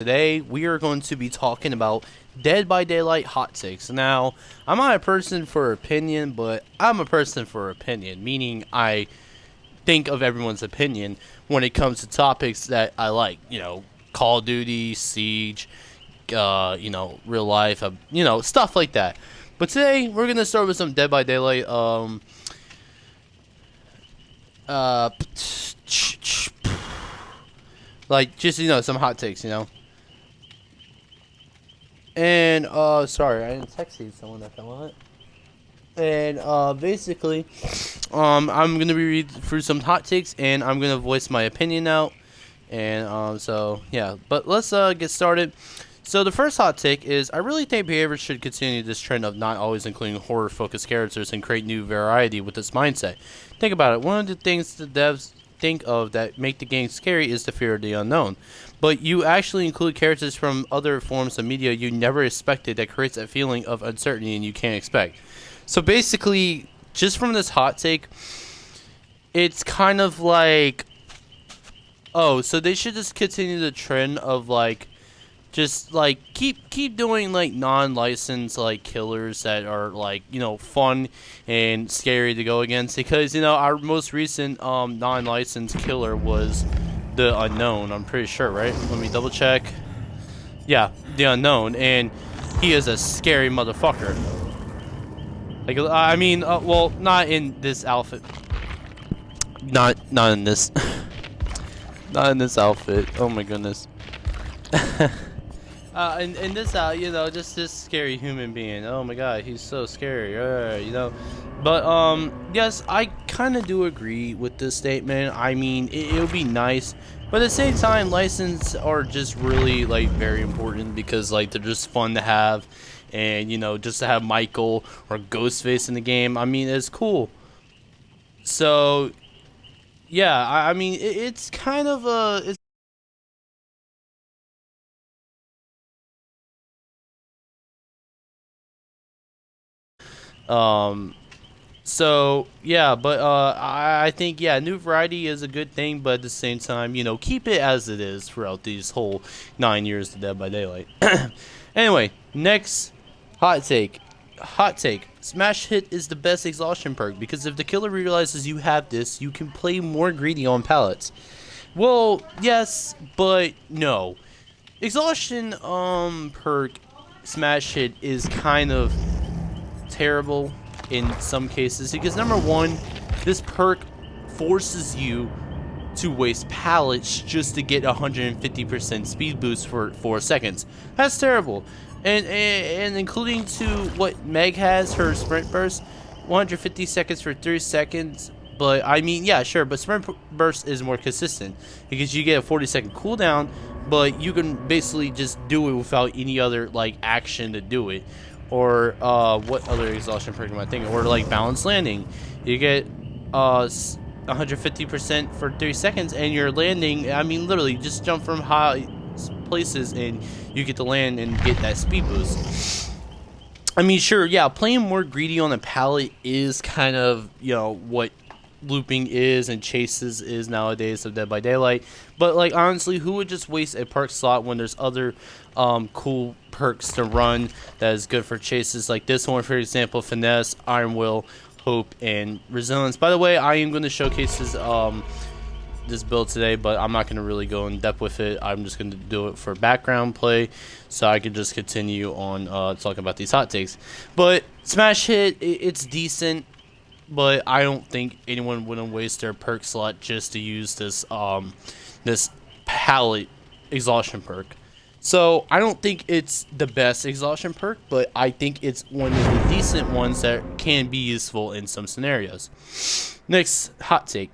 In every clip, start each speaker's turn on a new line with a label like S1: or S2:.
S1: Today we are going to be talking about Dead by Daylight hot takes. Now, I'm not a person for opinion, but I'm a person for opinion, meaning I think of everyone's opinion when it comes to topics that I like. Call of Duty, Siege, real life, stuff like that. But today we're gonna start with some Dead by Daylight. Like just some hot takes. And sorry, I didn't text you someone that come on it. And basically, I'm gonna be read through some hot takes, and I'm gonna voice my opinion out. And so yeah, but let's get started. So the first hot take is I really think behavior should continue this trend of not always including horror-focused characters and create new variety with this mindset. Think about it. One of the things the devs think of that make the game scary is the fear of the unknown. But you actually include characters from other forms of media you never expected that creates a feeling of uncertainty and you can't expect. So basically, just from this hot take, it's kind of like, oh, so they should just continue the trend of just keep doing non-licensed killers that are fun and scary to go against, because our most recent non-licensed killer was the Unknown, I'm pretty sure, right? Let me double check. Yeah, the Unknown, and he is a scary motherfucker. Well, not in this outfit. Not in this. Not in this outfit. Oh my goodness. In this just this scary human being. Oh my god, he's so scary. But yes, I kind of do agree with this statement. I mean, it would be nice, but at the same time, licenses are just really very important, because they're just fun to have, and just to have Michael or Ghostface in the game, I mean, it's cool. So yeah, I mean, it's kind of a So yeah, but I think, yeah, new variety is a good thing, but at the same time, keep it as it is throughout these whole 9 years of Dead by Daylight. Anyway, next hot take. Hot take. Smash Hit is the best exhaustion perk, because if the killer realizes you have this, you can play more greedy on pallets. Well, yes, but no. Exhaustion perk Smash Hit is kind of terrible in some cases, because number one, this perk forces you to waste pallets just to get 150% speed boost for 4 seconds. That's terrible. And including to what Meg has, her sprint burst, 150 seconds for 3 seconds. But I mean, yeah, sure, but sprint burst is more consistent, because you get a 40-second cooldown, but you can basically just do it without any other action to do it. Or what other exhaustion perk am I thinking? Or balanced landing. You get 150% for 3 seconds, and you're landing. I mean, literally, just jump from high places and you get to land and get that speed boost. I mean, sure, yeah, playing more greedy on the pallet is kind of what looping is and chases is nowadays of Dead by Daylight. But honestly, who would just waste a perk slot when there's other cool perks to run that is good for chases, like this one, for example: Finesse, Iron Will, Hope, and Resilience. By the way, I am going to showcase this build today, but I'm not going to really go in depth with it. I'm just going to do it for background play, so I can just continue on talking about these hot takes. But Smash Hit, it's decent, but I don't think anyone wouldn't waste their perk slot just to use this this pallet exhaustion perk. So I don't think it's the best exhaustion perk, but I think it's one of the decent ones that can be useful in some scenarios. Next hot take.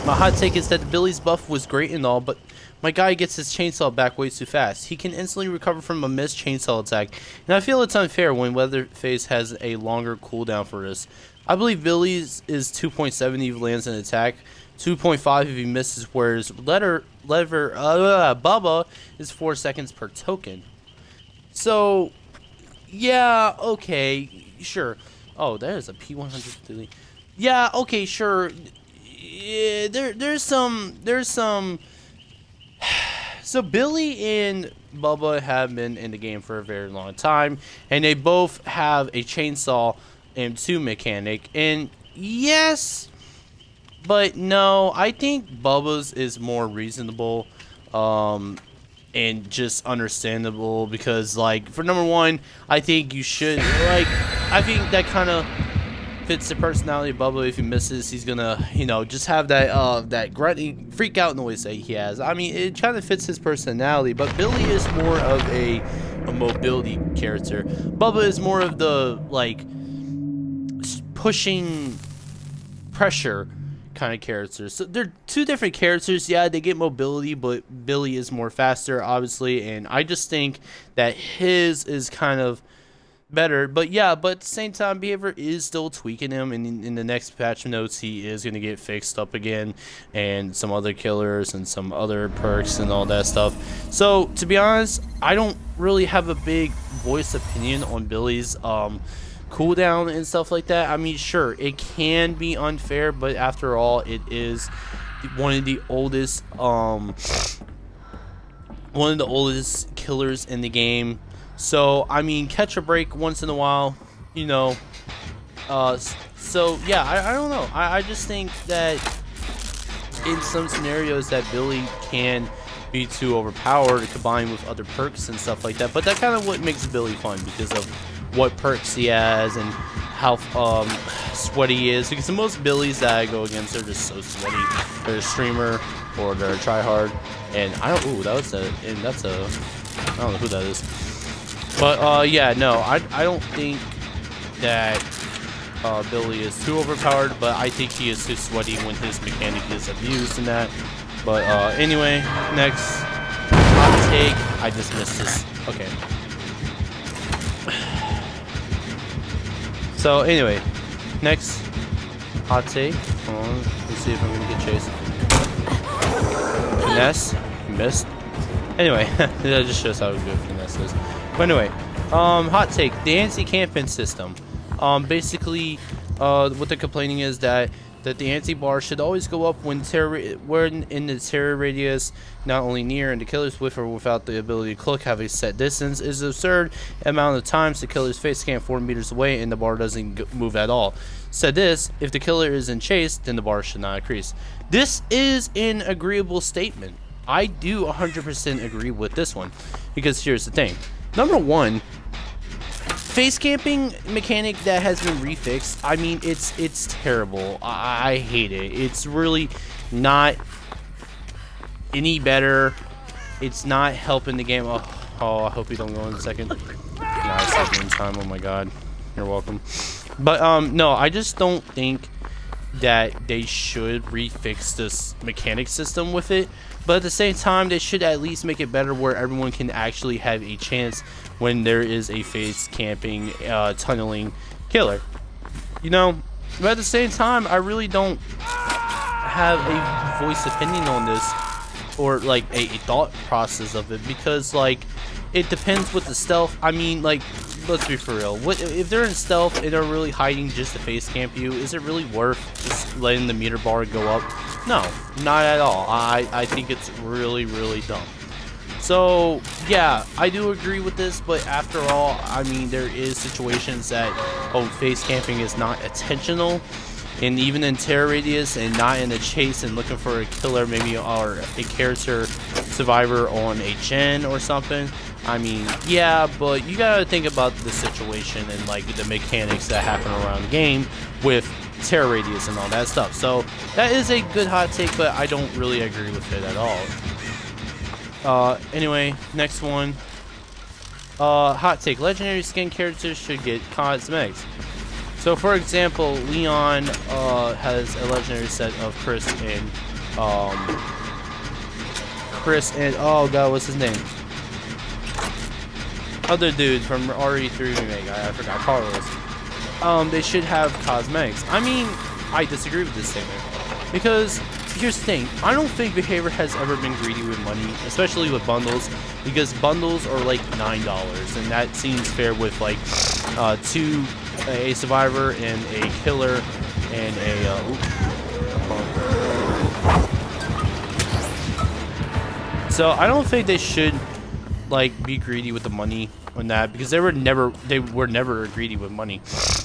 S1: My hot take is that the Billy's buff was great and all, but my guy gets his chainsaw back way too fast. He can instantly recover from a missed chainsaw attack, and I feel it's unfair when Weatherface has a longer cooldown for this. I believe Billy's is 2.7 if he lands an attack, 2.5 if he misses, whereas Bubba is 4 seconds per token. So, yeah, okay, sure. Oh, that is a P100. Yeah, okay, sure. Yeah, there's some So Billy and Bubba have been in the game for a very long time, and they both have a chainsaw and 2 mechanic. And yes, but no, I think Bubba's is more reasonable, and just understandable, because like, for number one, I think you should, like, I think that kind of fits the personality of Bubba. If he misses, he's gonna, you know, just have that that grunting freak out noise that he has. I mean, it kind of fits his personality. But Billy is more of a mobility character. Bubba is more of the like pushing pressure kind of characters. So they're 2 different characters. Yeah, they get mobility, but Billy is more faster, obviously, and I just think that his is kind of better. But yeah, but at the same time, Behavior is still tweaking him, and in the next patch notes, he is going to get fixed up again, and some other killers and some other perks and all that stuff. So to be honest, I don't really have a big voice opinion on Billy's cooldown and stuff like that. I mean, sure, it can be unfair, but after all, it is one of the oldest killers in the game. So I mean, catch a break once in a while, you know. So yeah, I don't know. I just think that in some scenarios that Billy can be too overpowered combined with other perks and stuff like that. But that kind of what makes Billy fun, because of what perks he has and how sweaty he is. Because the most Billys that I go against are just so sweaty. They're a streamer or they're a tryhard, and I don't. Ooh, that's a. I don't know who that is. But yeah, no, I don't think that Billy is too overpowered, but I think he is too sweaty when his mechanic is abused and that. But anyway, next hot take. I just missed this. Okay. So anyway, next hot take. Hold on, let's see if I'm gonna get chased. Finesse, missed. Anyway, that just shows how good finesse is. But anyway, hot take: the anti-camping system. Basically, what they're complaining is that the anti-bar should always go up when in the terror radius, not only near, and the killer's with or without the ability to cloak have a set distance. Is an absurd amount of times the killer's face can't 4 meters away and the bar doesn't move at all. Said this: if the killer is in chase, then the bar should not increase. This is an agreeable statement. I do 100% agree with this one, because here's the thing. Number one, face camping mechanic that has been refixed. I mean, it's terrible. I hate it. It's really not any better. It's not helping the game. Oh, I hope you don't go in a second. Nice second time. Oh my god, you're welcome. But no, I just don't think that they should refix this mechanic system with it. But at the same time, they should at least make it better where everyone can actually have a chance when there is a face camping, tunneling killer. You know, but at the same time, I really don't have a voice opinion on this, or like a thought process of it, because like it depends with the stealth. I mean, like, let's be for real. What if they're in stealth and they're really hiding just to face camp you? Is it really worth just letting the meter bar go up? No, not at all. I think it's really, really dumb. So yeah, I do agree with this, but after all, I mean, there is situations that face camping is not intentional, and even in terror radius and not in a chase and looking for a killer, maybe, or a character survivor on a gen or something. I mean, yeah, but you gotta think about the situation and like the mechanics that happen around the game with terror radius and all that stuff. So that is a good hot take, but I don't really agree with it at all. Anyway, next one. Hot take: legendary skin characters should get cosmetics. So for example, Leon has a legendary set of Chris and oh god, what's his name? Other dude from RE3 remake, I forgot, Carlos. They should have cosmetics. I mean, I disagree with this statement, because here's the thing. I don't think Behavior has ever been greedy with money, especially with bundles, because bundles are like $9, and that seems fair with like a survivor and a killer and a So I don't think they should like be greedy with the money on that, because they were never greedy with money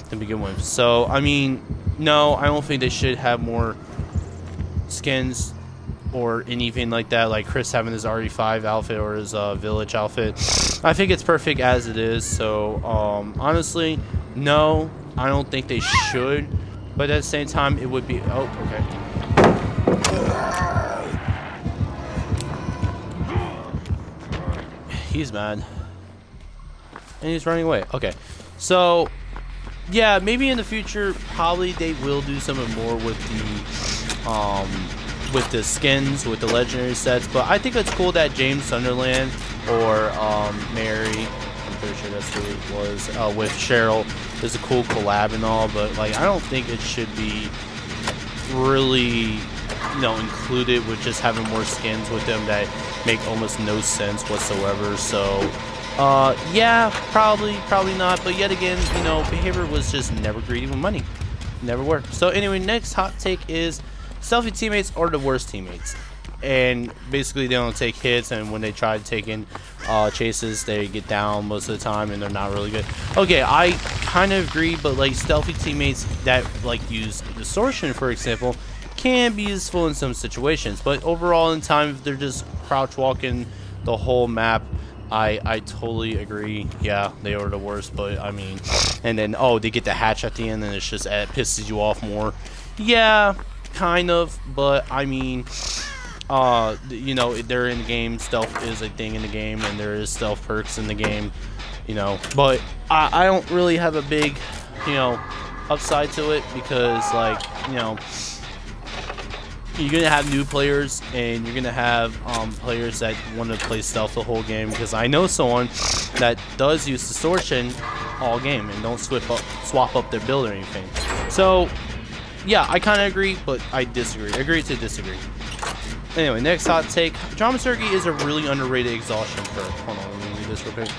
S1: to begin with. So I mean, no, I don't think they should have more skins or anything like that, like Chris having his RE5 outfit or his village outfit. I think it's perfect as it is. So honestly, no, I don't think they should, but at the same time it would be okay. He's mad and he's running away. Okay, so yeah, maybe in the future probably they will do something more with the skins, with the legendary sets. But I think it's cool that James Sunderland or Mary, I'm pretty sure that's who it was, with Cheryl is a cool collab and all, but like I don't think it should be really, you know, included with just having more skins with them that make almost no sense whatsoever. So yeah, probably not. But yet again, you know, Behavior was just never greedy with money, never were. So anyway, next hot take is stealthy teammates are the worst teammates, and basically they don't take hits, and when they try to take in chases, they get down most of the time and they're not really good. Okay, I kind of agree, but like stealthy teammates that like use distortion, for example, can be useful in some situations, but overall in time, if they're just crouch walking the whole map, I totally agree. Yeah, they are the worst. But I mean, and then they get the hatch at the end and it's just it pisses you off more. Yeah, kind of, but I mean, you know, they're in the game. Stealth is a thing in the game, and there is stealth perks in the game, you know. But I don't really have a big, you know, upside to it, because like, you know, you're gonna have new players and you're gonna have players that want to play stealth the whole game, because I know someone that does use distortion all game and don't swap up their build or anything. So yeah, I kind of agree, but I disagree. Agree to disagree. Anyway, next hot take. Dramaturgy is a really underrated exhaustion perk. Hold on, let me read this real quick.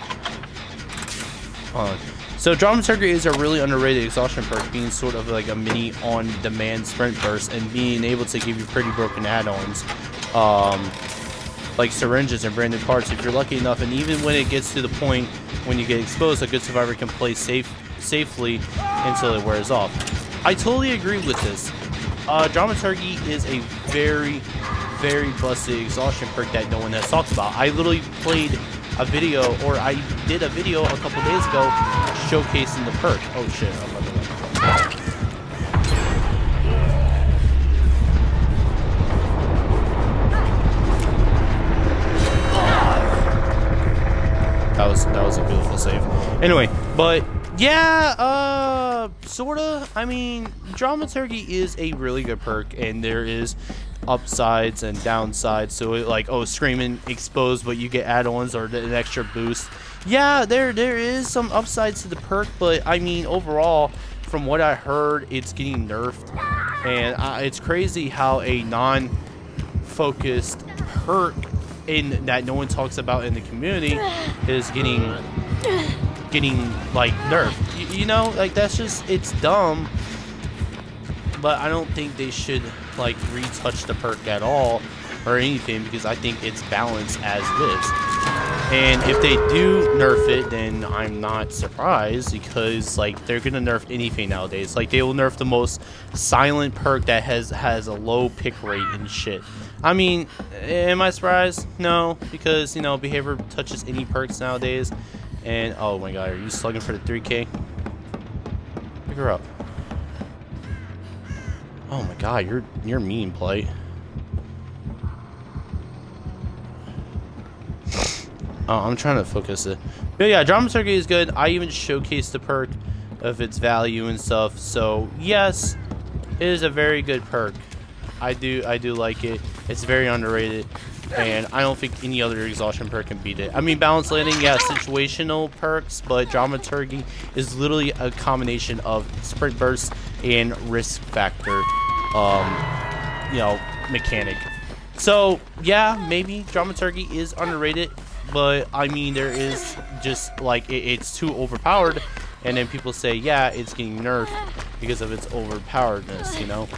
S1: Hold on. So Dramaturgy is a really underrated exhaustion perk, being sort of like a mini on-demand sprint burst and being able to give you pretty broken add-ons, like syringes and branded parts if you're lucky enough. And even when it gets to the point when you get exposed, a good survivor can play safely until it wears off. I totally agree with this. Dramaturgy is a very, very busted exhaustion perk that no one has talked about. I literally played a video, or I did a video a couple days ago showcasing the perk. Oh shit, I'm about to that was a beautiful save. Anyway, but yeah, sorta. I mean, Dramaturgy is a really good perk, and there is upsides and downsides. So it, like, screaming exposed, but you get add-ons or an extra boost. Yeah, there is some upsides to the perk, but I mean, overall, from what I heard, it's getting nerfed, and it's crazy how a non-focused perk in that no one talks about in the community is getting like nerfed. You know, like, that's just, it's dumb. But I don't think they should like retouch the perk at all or anything, because I think it's balanced as it is. And if they do nerf it, then I'm not surprised, because like they're gonna nerf anything nowadays. Like, they will nerf the most silent perk that has a low pick rate and shit. I mean, am I surprised? No, because, you know, Behavior touches any perks nowadays. And oh my god, are you slugging for the 3K? Pick her up. Oh my god, you're mean, play. Oh, I'm trying to focus it. But yeah, Dramaturgy is good. I even showcased the perk of its value and stuff. So yes, it is a very good perk. I do like it. It's very underrated, and I don't think any other exhaustion perk can beat it. I mean, Balanced Landing, yeah, situational perks, but Dramaturgy is literally a combination of sprint burst and risk factor, you know, mechanic. So yeah, maybe Dramaturgy is underrated, but I mean, there is just like it's too overpowered, and then people say, yeah, it's getting nerfed because of its overpoweredness, you know.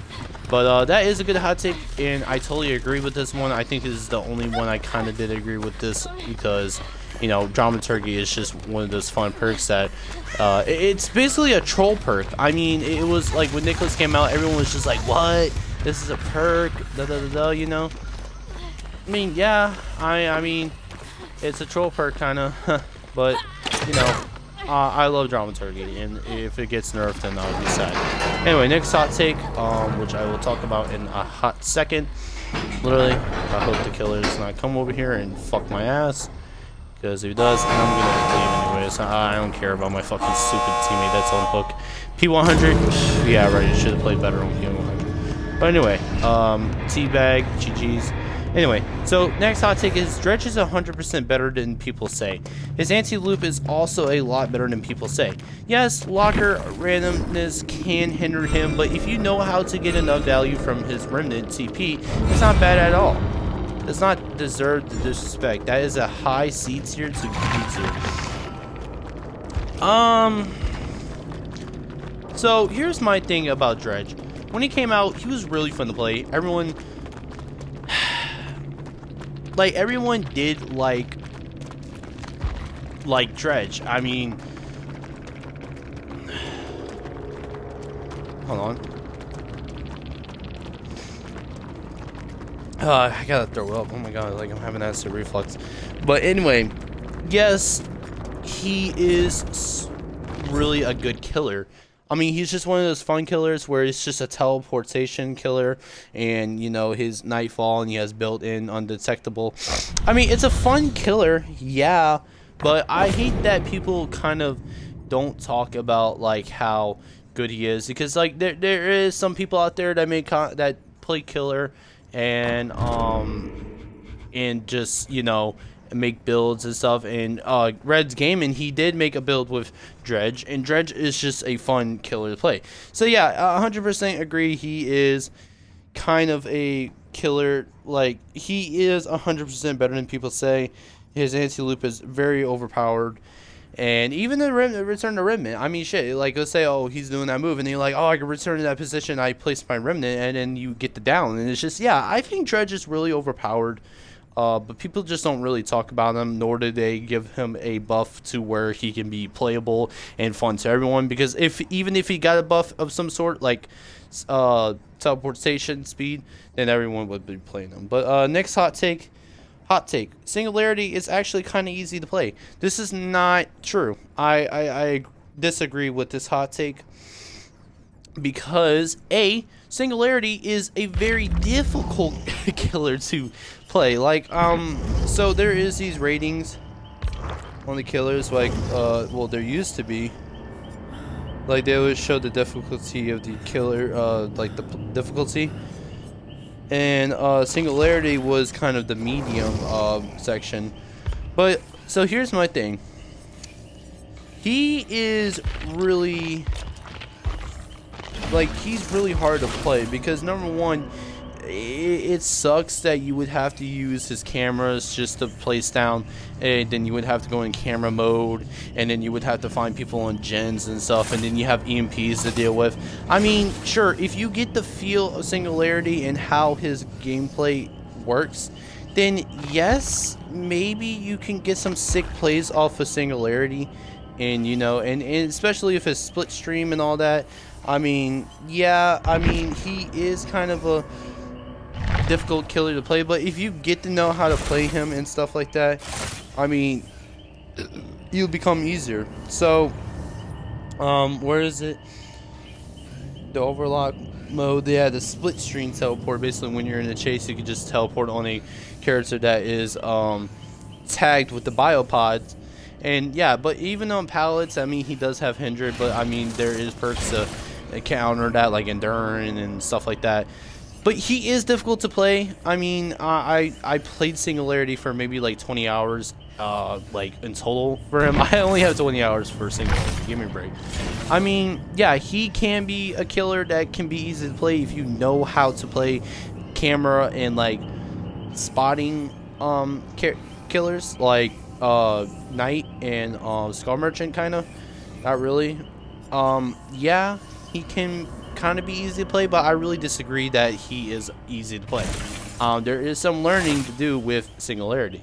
S1: But that is a good hot take, and I totally agree with this one. I think this is the only one I kind of did agree with this because, you know, Dramaturgy is just one of those fun perks that it's basically a troll perk. I mean, it was like when Nicholas came out, everyone was just like, what? This is a perk, da da da da, you know? I mean, yeah, I mean, it's a troll perk kind of, but, you know, I love Dramaturgy, and if it gets nerfed, then I'll be sad. Anyway, next hot take, which I will talk about in a hot second. Literally, I hope the killer does not come over here and fuck my ass. Because if he does, then I'm gonna leave anyways. I don't care about my fucking stupid teammate that's on hook. P100, yeah, right, you should have played better on P100. But anyway, Teabag, GG's. Anyway, so next hot take is Dredge is 100% better than people say. His anti-loop is also a lot better than people say. Yes, locker randomness can hinder him, but if you know how to get enough value from his remnant TP, it's not bad at all. Does not deserve the disrespect. That is a high C tier to B tier. So here's my thing about Dredge. When he came out, he was really fun to play. Everyone did like Dredge. I mean, hold on. I gotta throw up. Oh my god, like I'm having acid reflux. But anyway, yes, he is really a good killer. I mean, he's just one of those fun killers where it's just a teleportation killer, and you know, his Nightfall, and he has built-in undetectable. I mean, it's a fun killer, yeah, but I hate that people kind of don't talk about like how good he is, because like there is some people out there that that play killer and just, you know, make builds and stuff. And Red's Gaming, he did make a build with Dredge, and Dredge is just a fun killer to play. So yeah, 100% agree, he is kind of a killer. Like, he is 100% better than people say. His anti-loop is very overpowered. And even the return to Remnant, I mean, shit, like, let's say, oh, he's doing that move, and you're like, oh, I can return to that position, I place my Remnant, and then you get the down, and it's just, yeah, I think Dredge is really overpowered, but people just don't really talk about him, nor do they give him a buff to where he can be playable and fun to everyone, because even if he got a buff of some sort, like, teleportation speed, then everyone would be playing him. But, next hot take. Hot take. Singularity is actually kind of easy to play. This is not true. I disagree with this hot take. Because, A, Singularity is a very difficult killer to play. Like, so there is these ratings on the killers, like, well, there used to be. Like, they always show the difficulty of the killer, like, the difficulty. And Singularity was kind of the medium section. But so here's my thing. He is really, like, he's really hard to play because, number one, it sucks that you would have to use his cameras just to place down, and then you would have to go in camera mode, and then you would have to find people on gens and stuff, and then you have EMPs to deal with. I mean, sure, if you get the feel of Singularity and how his gameplay works, then yes, maybe you can get some sick plays off of Singularity, and you know, and especially if it's split stream and all that. I mean, yeah, I mean, he is kind of a difficult killer to play, but if you get to know how to play him and stuff like that, I mean, you'll become easier. So, where is it? The overlock mode, yeah, the split screen teleport. Basically, when you're in a chase, you can just teleport on a character that is tagged with the biopods. And yeah, but even on pallets, I mean, he does have Hindred, but I mean, there is perks to counter that, like Enduring and stuff like that. But he is difficult to play. I mean, I played Singularity for maybe like 20 hours, like in total for him. I only have 20 hours for Singularity. Give me a break. I mean, yeah, he can be a killer that can be easy to play if you know how to play camera and like spotting killers like Knight and Skull Merchant, kind of. Not really. Yeah, he can kind of be easy to play, but I really disagree that he is easy to play. There is some learning to do with Singularity.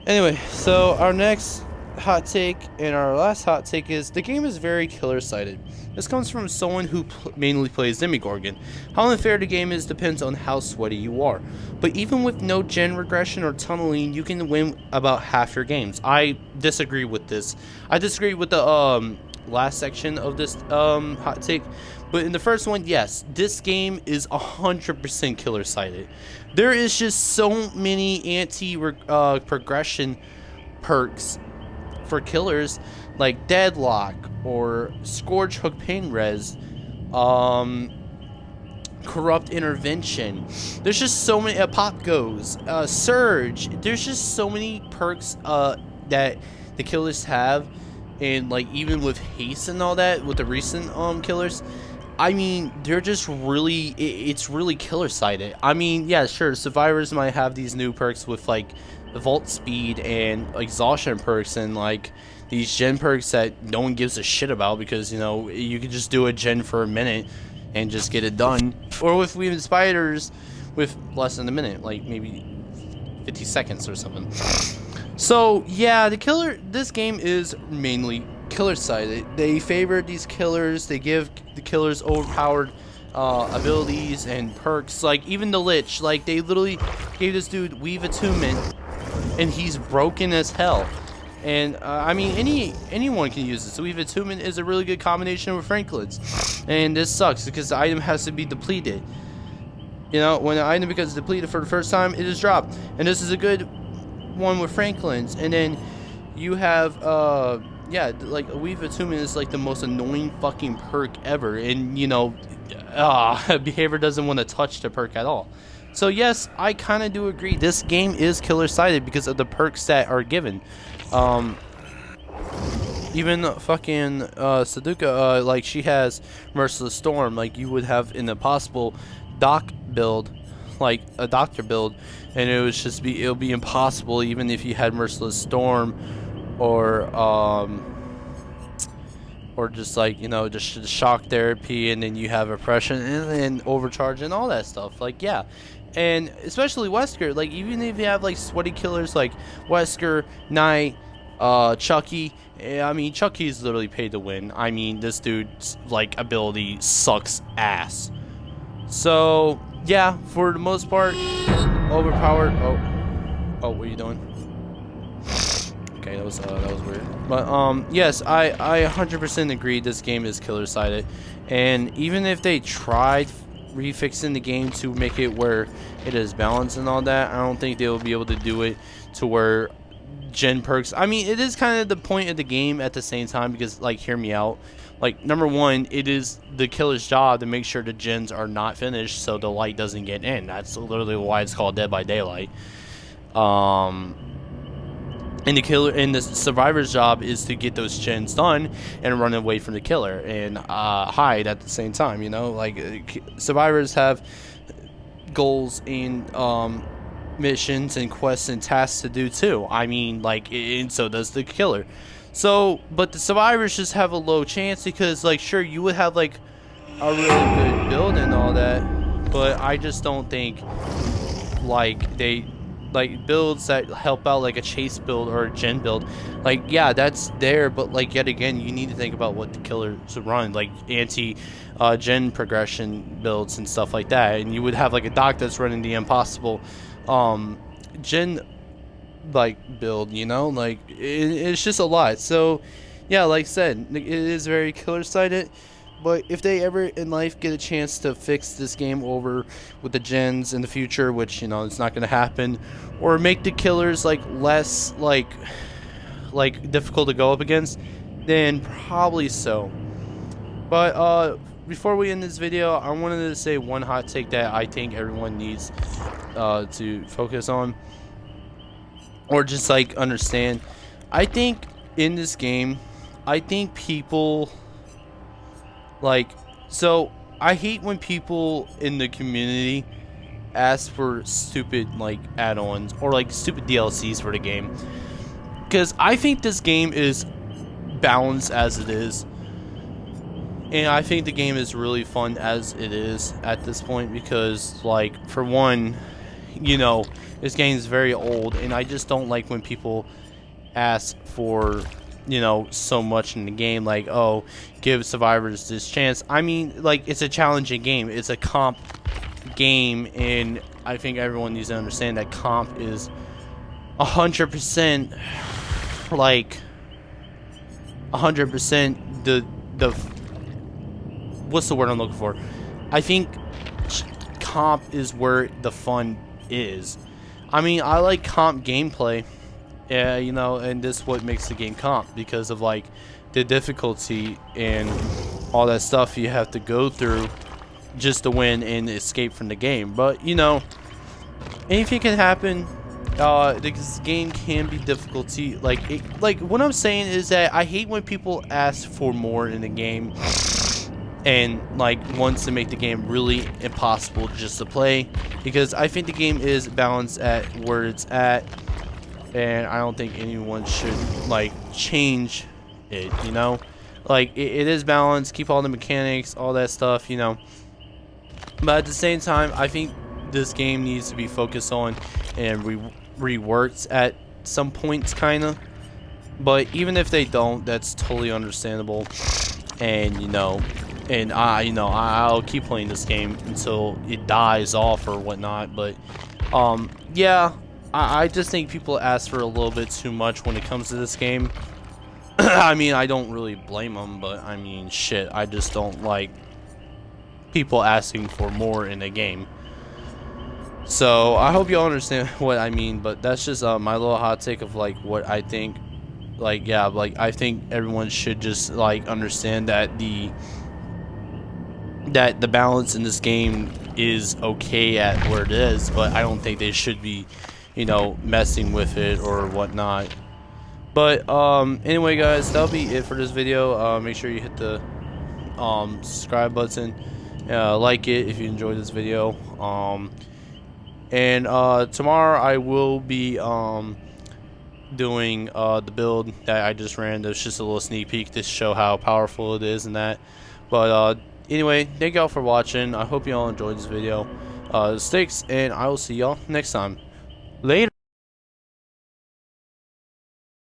S1: Anyway, so our next hot take and our last hot take is the game is very killer sighted. This comes from someone who mainly plays Demogorgon. How unfair the game is depends on how sweaty you are, but even with no gen regression or tunneling, you can win about half your games. I disagree with this. I disagree with the last section of this hot take, but in the first one, yes, this game is 100% killer sighted. There is just so many anti-progression perks for killers like Deadlock or Scourge Hook Pain Res, Corrupt Intervention. There's just so many, Pop Goes, Surge. There's just so many perks that the killers have, and like even with haste and all that with the recent killers, I mean, they're just really, it's really killer sighted. I mean, yeah, sure, survivors might have these new perks with like the Vault Speed and Exhaustion perks and like these gen perks that no one gives a shit about because, you know, you can just do a gen for a minute and just get it done. Or with Weaving Spiders with less than a minute, like maybe 50 seconds or something. So yeah, this game is mainly killer sided. They favor these killers. They give the killers overpowered abilities and perks. Like even the Lich, like they literally gave this dude Weave Attunement, and he's broken as hell. And I mean, anyone can use this. Weave Attunement is a really good combination with Franklin's, and this sucks because the item has to be depleted. You know, when the item becomes depleted for the first time, it is dropped, and this is a good one with Franklin's. And then you have yeah, like Weave Attunement is like the most annoying fucking perk ever, and you know, Behavior doesn't want to touch the perk at all. So yes, I kind of do agree. This game is killer sided because of the perks that are given. Even fucking Saduka, like she has Merciless Storm. Like you would have in a possible doc build, like a doctor build, and it'll be impossible even if you had Merciless Storm, or just like, you know, just shock therapy, and then you have oppression and overcharge and all that stuff. Like yeah, and especially Wesker. Like even if you have like sweaty killers like Wesker, Knight, Chucky. I mean, Chucky's literally paid to win. I mean, this dude's like ability sucks ass. So yeah, for the most part, overpowered. Oh, what are you doing? Okay, that was weird. But yes, I 100% agree. This game is killer sided, and even if they tried refixing the game to make it where it is balanced and all that, I don't think they will be able to do it to where gen perks. I mean, it is kind of the point of the game at the same time, because like, hear me out. Like, number one, it is the killer's job to make sure the gens are not finished so the light doesn't get in. That's literally why it's called Dead by Daylight. And the survivor's job is to get those gens done and run away from the killer and hide at the same time. You know, like survivors have goals and missions and quests and tasks to do too. I mean, like, and so does the killer. So, but the survivors just have a low chance because, like, sure, you would have like a really good build and all that, but I just don't think like builds that help out, like a chase build or a gen build, like, yeah, that's there, but like, yet again, you need to think about what the killers run, like anti gen progression builds and stuff like that. And you would have like a doc that's running the impossible gen like build, you know, like it's just a lot. So yeah, like I said, it is very killer sided. But if they ever in life get a chance to fix this game over with the gens in the future, which, you know, it's not going to happen, or make the killers like less like difficult to go up against, then probably so. But before we end this video, I wanted to say one hot take that I think everyone needs to focus on, or just like understand. I think in this game, I think people like, so I hate when people in the community ask for stupid like add-ons or like stupid DLCs for the game, because I think this game is balanced as it is. And I think the game is really fun as it is at this point because, like, for one, you know, this game is very old, and I just don't like when people ask for, you know, so much in the game, like, oh, give survivors this chance. I mean, like, it's a challenging game. It's a comp game, and I think everyone needs to understand that comp is 100%, like, 100% the what's the word I'm looking for? I think comp is where the fun is. I mean, I like comp gameplay, yeah, you know, and this is what makes the game comp because of like the difficulty and all that stuff you have to go through just to win and escape from the game. But you know, anything can happen. This game can be difficulty. Like what I'm saying is that I hate when people ask for more in the game and like wants to make the game really impossible just to play, because I think the game is balanced at where it's at, and I don't think anyone should like change it, you know. Like it is balanced, keep all the mechanics, all that stuff, you know, but at the same time I think this game needs to be focused on and reworked at some points kind of, but even if they don't, that's totally understandable. And you know, and I'll keep playing this game until it dies off or whatnot. But yeah, I just think people ask for a little bit too much when it comes to this game. I mean, I don't really blame them, but I mean, shit, I just don't like people asking for more in a game. So I hope y'all understand what I mean, but that's just my little hot take of like what I think. Like, yeah, like I think everyone should just like understand that the balance in this game is okay at where it is, but I don't think they should be, you know, messing with it or whatnot. But anyway, guys, that'll be it for this video. Make sure you hit the subscribe button, like it if you enjoyed this video. And tomorrow I will be doing the build that I just ran. There's just a little sneak peek to show how powerful it is and that. But anyway, thank y'all for watching. I hope y'all enjoyed this video. Sticks, and I will see y'all next time. Later.